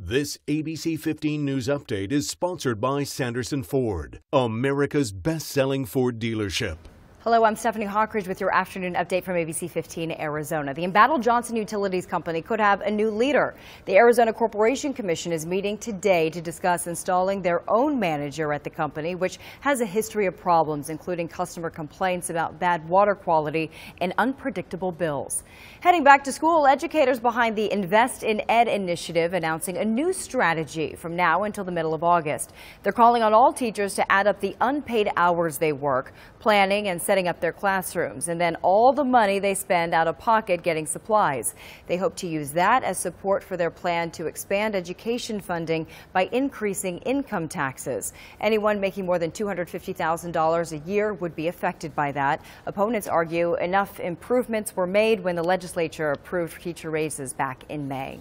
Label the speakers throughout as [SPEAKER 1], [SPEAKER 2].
[SPEAKER 1] This ABC 15 News Update is sponsored by Sanderson Ford, America's best-selling Ford dealership.
[SPEAKER 2] Hello, I'm Stephanie Hawkridge with your afternoon update from ABC15 Arizona. The embattled Johnson Utilities Company could have a new leader. The Arizona Corporation Commission is meeting today to discuss installing their own manager at the company, which has a history of problems, including customer complaints about bad water quality and unpredictable bills. Heading back to school, educators behind the Invest in Ed initiative announcing a new strategy from now until the middle of August. They're calling on all teachers to add up the unpaid hours they work, planning and setting up their classrooms, and then all the money they spend out of pocket getting supplies. They hope to use that as support for their plan to expand education funding by increasing income taxes. Anyone making more than $250,000 a year would be affected by that. Opponents argue enough improvements were made when the legislature approved teacher raises back in May.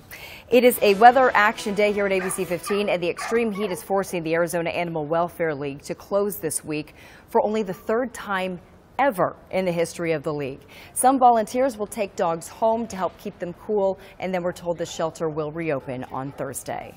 [SPEAKER 2] It is a weather action day here at ABC 15, and the extreme heat is forcing the Arizona Animal Welfare League to close this week for only the third time ever in the history of the league. Some volunteers will take dogs home to help keep them cool, and then we're told the shelter will reopen on Thursday.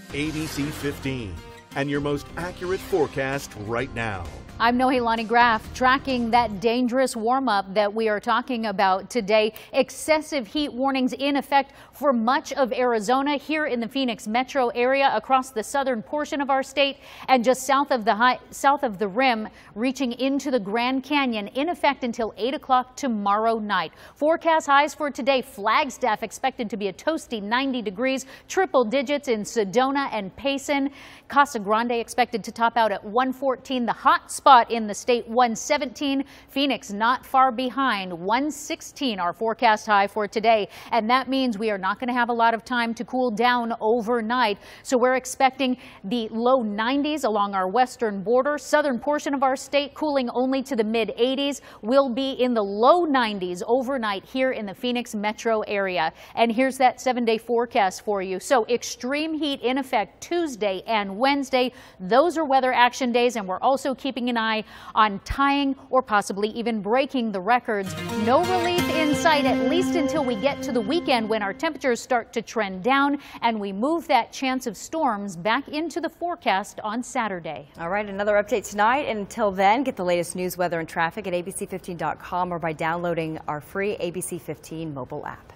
[SPEAKER 1] ABC 15, and your most accurate forecast right now.
[SPEAKER 3] I'm Nohelani Graff, tracking that dangerous warm-up that we are talking about today. Excessive heat warnings in effect for much of Arizona, here in the Phoenix metro area, across the southern portion of our state, and just south of the rim, reaching into the Grand Canyon, in effect until 8 o'clock tomorrow night. Forecast highs for today: Flagstaff expected to be a toasty 90 degrees, triple digits in Sedona and Payson. Casa Grande expected to top out at 114. The hot spot in the state, 117. Phoenix not far behind, 116, our forecast high for today. And that means we are not going to have a lot of time to cool down overnight. So we're expecting the low 90s along our western border. Southern portion of our state cooling only to the mid 80s. We'll be in the low 90s overnight here in the Phoenix metro area. And here's that 7-day forecast for you. So extreme heat in effect Tuesday and Wednesday. Those are weather action days, and we're also keeping an eye on tying or possibly even breaking the records. No relief in sight, at least until we get to the weekend, when our temperatures start to trend down and we move that chance of storms back into the forecast on Saturday.
[SPEAKER 2] All right, another update tonight. And until then, get the latest news, weather, and traffic at abc15.com or by downloading our free ABC 15 mobile app.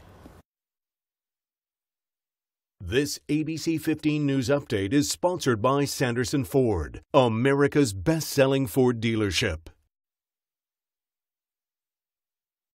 [SPEAKER 1] This ABC 15 News Update is sponsored by Sanderson Ford, America's best-selling Ford dealership.